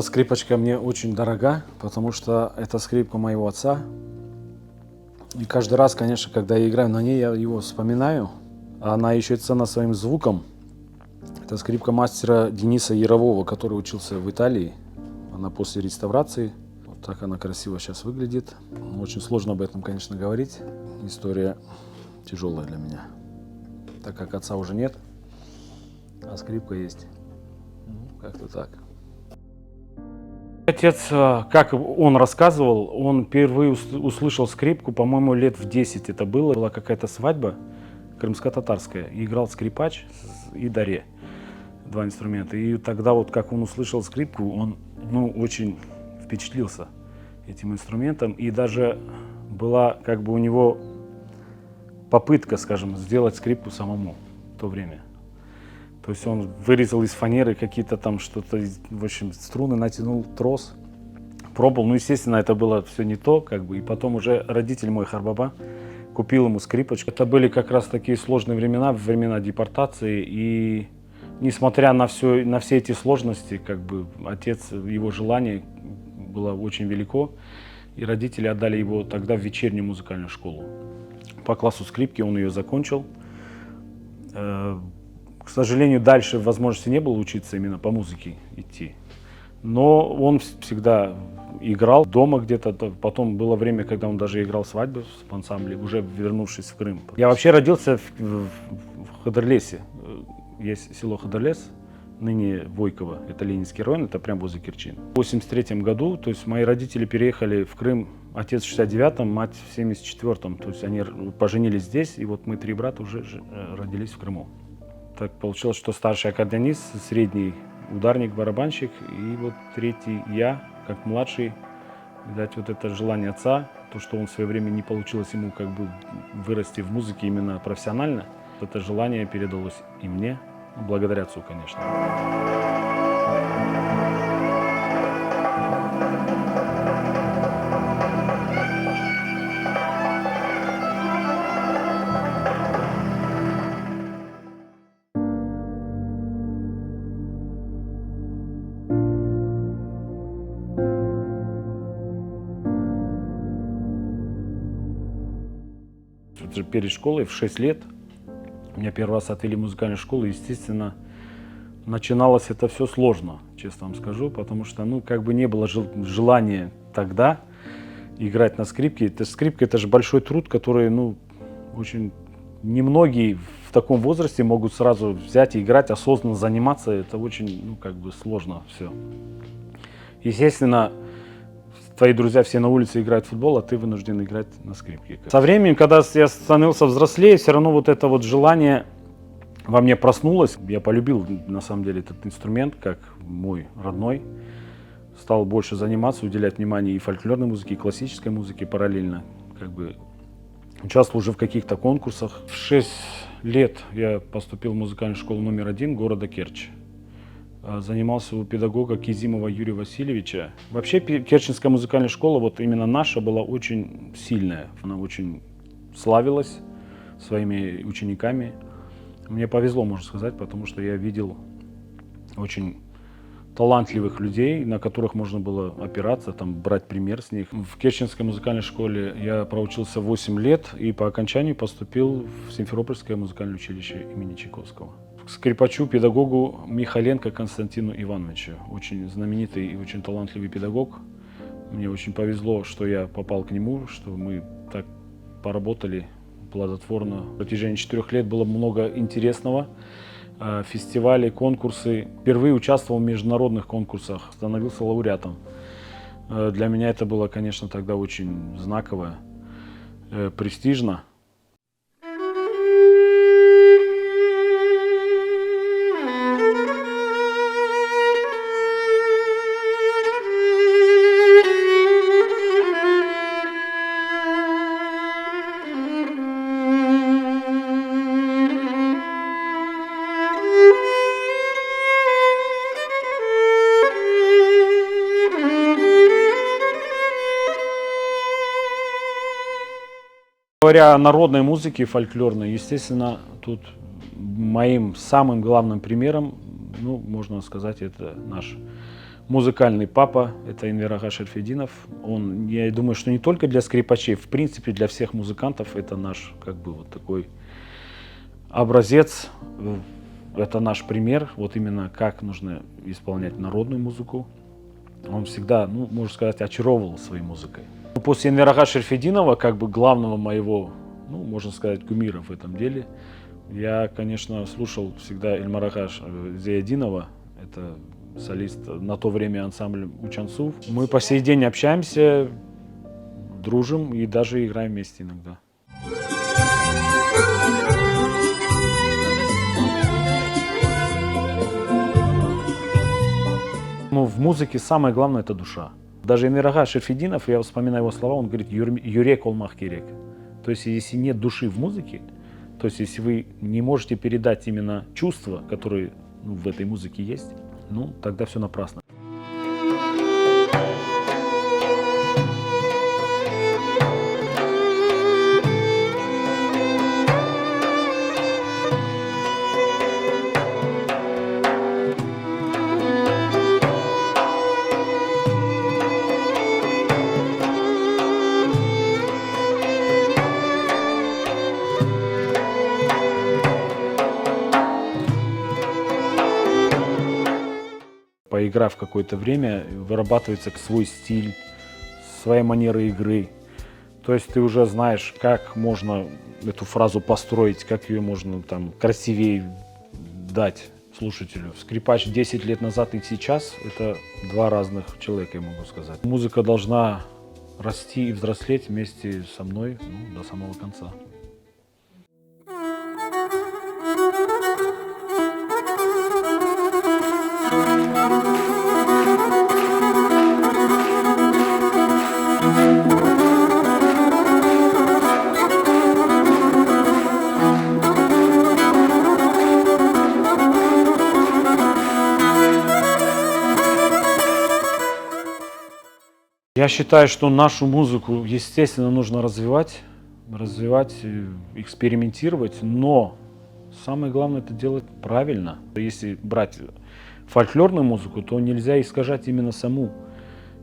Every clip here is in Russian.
Эта скрипочка мне очень дорога, потому что это скрипка моего отца. И каждый раз, конечно, когда я играю на ней, я его вспоминаю. Она еще ценна своим звуком. Это скрипка мастера Дениса Ярового, который учился в Италии. Она после реставрации. Вот так она красиво сейчас выглядит. Очень сложно об этом, конечно, говорить. История тяжелая для меня, так как отца уже нет, а скрипка есть. Как-то так. Отец, как он рассказывал, он впервые услышал скрипку, по-моему, лет в 10 это было. Была какая-то свадьба крымско-татарская, и играл скрипач и даре. Два инструмента. И тогда вот как он услышал скрипку, он очень впечатлился этим инструментом. И даже была как бы у него попытка, скажем, сделать скрипку самому в то время. То есть он вырезал из фанеры какие-то там что-то, в общем, струны, натянул трос, пробовал. Ну, естественно, это было все не то, как бы. И потом уже родитель мой, Харбаба, купил ему скрипочку. Это были как раз такие сложные времена депортации. И несмотря на все эти сложности, как бы отец, его желание было очень велико. И родители отдали его тогда в вечернюю музыкальную школу. По классу скрипки он ее закончил. К сожалению, дальше возможности не было учиться именно по музыке идти. Но он всегда играл дома где-то. Потом было время, когда он даже играл свадьбы в ансамбле, уже вернувшись в Крым. Я вообще родился в Хадырлесе. Есть село Хадырлес, ныне Войково. Это Ленинский район, это прямо возле Керчи. В 1983 году, то есть мои родители переехали в Крым. Отец в 69-м, мать в 74-м. То есть они поженились здесь, и вот мы 3 брата уже родились в Крыму. Так получилось, что старший аккордеонист, средний ударник, барабанщик, и вот третий я, как младший. Видать, вот это желание отца, то, что он в свое время не получилось ему как бы вырасти в музыке именно профессионально, это желание передалось и мне, благодаря отцу, конечно. Перед школой в 6 лет меня первый раз отвели в музыкальную школу. Естественно, начиналось это все сложно, честно вам скажу, потому что, как бы не было желания тогда играть на скрипке. Скрипка — это же большой труд, который, очень немногие в таком возрасте могут сразу взять и играть, осознанно заниматься. Это очень, как бы сложно все. Естественно, твои друзья все на улице играют в футбол, а ты вынужден играть на скрипке. Со временем, когда я становился взрослее, все равно вот это вот желание во мне проснулось. Я полюбил, на самом деле, этот инструмент, как мой родной. Стал больше заниматься, уделять внимание и фольклорной музыке, и классической музыке параллельно. Как бы участвовал уже в каких-то конкурсах. В 6 лет я поступил в музыкальную школу номер 1 города Керчь. Занимался у педагога Кизимова Юрия Васильевича. Вообще Керченская музыкальная школа, вот именно наша, была очень сильная. Она очень славилась своими учениками. Мне повезло, можно сказать, потому что я видел очень талантливых людей, на которых можно было опираться, брать пример с них. В Керченской музыкальной школе я проучился 8 лет и по окончанию поступил в Симферопольское музыкальное училище имени Чайковского. К скрипачу, педагогу Михаленко Константину Ивановичу. Очень знаменитый и очень талантливый педагог. Мне очень повезло, что я попал к нему, что мы так поработали плодотворно. В протяжении 4 лет было много интересного. Фестивали, конкурсы. Впервые участвовал в международных конкурсах, становился лауреатом. Для меня это было, конечно, тогда очень знаково, престижно. Говоря о народной музыке, фольклорной, естественно, тут моим самым главным примером, можно сказать, это наш музыкальный папа, это Энвер Ага Шерфетдинов. Он, я думаю, что не только для скрипачей, в принципе, для всех музыкантов это наш, как бы, вот такой образец, это наш пример, вот именно как нужно исполнять народную музыку. Он всегда, ну, можно сказать, очаровывал своей музыкой. После Энвера Ага Шерфетдинова, как бы главного моего, ну, можно сказать, кумира в этом деле, я, конечно, слушал всегда Эльмара Ага Зияддинова, это солист на то время ансамбля Учансу. Мы по сей день общаемся, дружим и даже играем вместе иногда. Ну, в музыке самое главное — это душа. Даже Энвер Ага Шерфетдинов, я вспоминаю его слова, он говорит: «Юрек олмах керек». То есть, если нет души в музыке, то есть, если вы не можете передать именно чувства, которые, ну, в этой музыке есть, ну, тогда все напрасно. Поиграв какое-то время, вырабатывается свой стиль, своя манера игры. То есть ты уже знаешь, как можно эту фразу построить, как ее можно там красивее дать слушателю. Скрипач 10 лет назад и сейчас — это два разных человека, я могу сказать. Музыка должна расти и взрослеть вместе со мной, ну, до самого конца. Я считаю, что нашу музыку, естественно, нужно развивать, экспериментировать, но самое главное — это делать правильно. Если брать фольклорную музыку, то нельзя искажать именно саму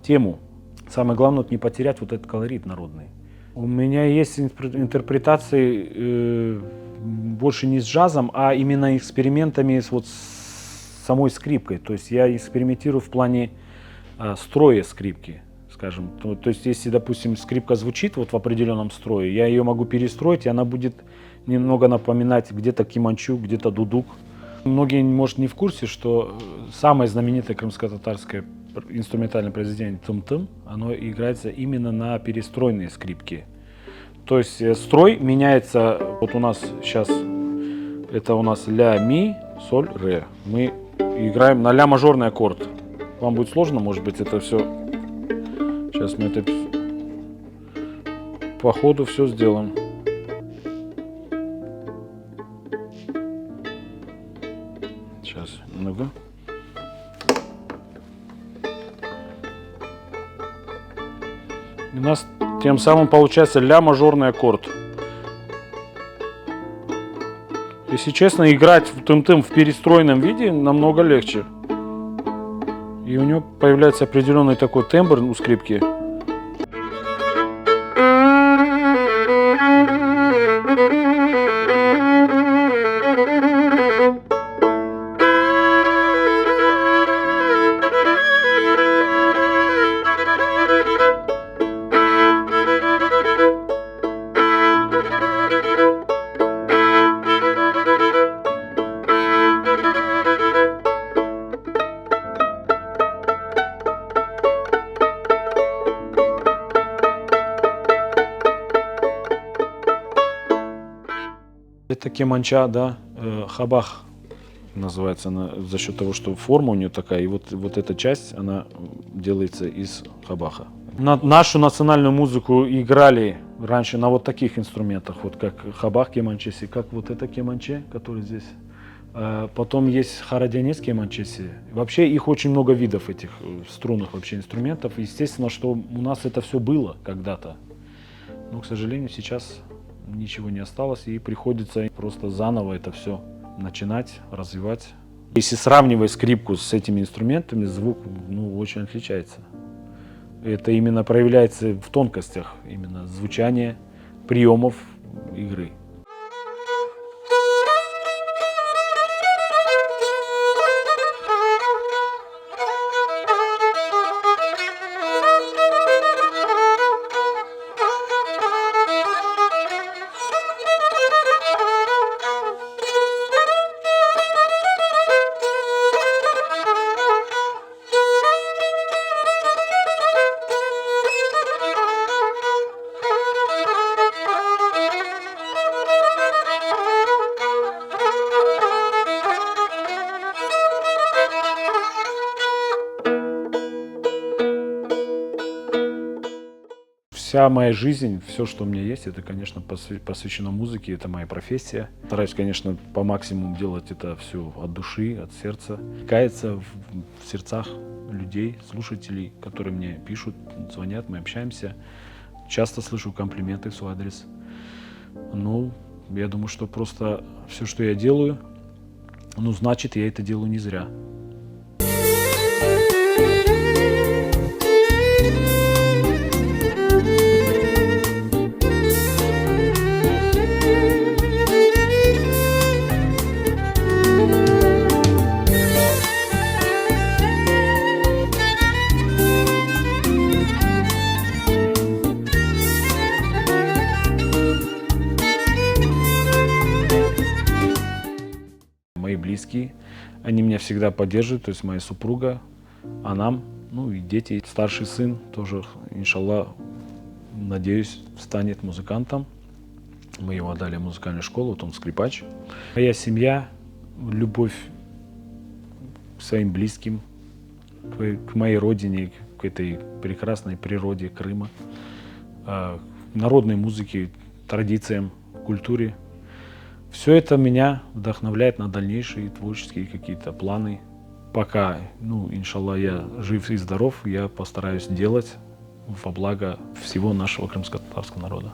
тему. Самое главное — не потерять вот этот колорит народный. У меня есть интерпретации больше не с джазом, а именно экспериментами с самой скрипкой. То есть я экспериментирую в плане строя скрипки. Скажем. То есть, если, допустим, скрипка звучит вот в определенном строе, я ее могу перестроить, и она будет немного напоминать где-то кеманчу, где-то дудук. Многие, может, не в курсе, что самое знаменитое крымско-татарское инструментальное произведение «Тым-тым», оно играется именно на перестройной скрипке. То есть строй меняется, вот у нас сейчас, это у нас ля, ми, соль, ре. Мы играем на ля мажорный аккорд. Вам будет сложно, может быть, это все. Сейчас мы это по ходу все сделаем. Сейчас, немного. У нас тем самым получается ля мажорный аккорд. Если честно, играть в тым-тым в перестройном виде намного легче. И у него появляется определенный такой тембр у скрипки. Это кеманча, да, хабах называется она, за счет того, что форма у нее такая, и вот эта часть, она делается из хабаха. Нашу национальную музыку играли раньше на вот таких инструментах, вот как хабах кеманчеси, как вот это кеманче, который здесь. Потом есть харадянец кеманчеси. Вообще их очень много видов, этих струнных вообще инструментов. Естественно, что у нас это все было когда-то, но, к сожалению, сейчас ничего не осталось, и приходится просто заново это все начинать, развивать, Если сравнивать скрипку с этими инструментами, звук очень отличается. Это именно проявляется в тонкостях, именно звучания, приемов игры. Вся моя жизнь, все, что у меня есть, это, конечно, посвящено музыке, это моя профессия. Стараюсь, конечно, по максимуму делать это все от души, от сердца. Каяться в сердцах людей, слушателей, которые мне пишут, звонят, мы общаемся. Часто слышу комплименты в свой адрес. Я думаю, что просто все, что я делаю, значит, я это делаю не зря. Мои близкие, они меня всегда поддерживают, то есть моя супруга, она, и дети. Старший сын тоже, иншаллах, надеюсь, станет музыкантом. Мы его отдали в музыкальную школу, вот он скрипач. Моя семья, любовь к своим близким, к моей родине, к этой прекрасной природе Крыма, к народной музыке, традициям, культуре. Все это меня вдохновляет на дальнейшие творческие какие-то планы. Пока, иншаллах, я жив и здоров, я постараюсь делать во благо всего нашего крымско-татарского народа.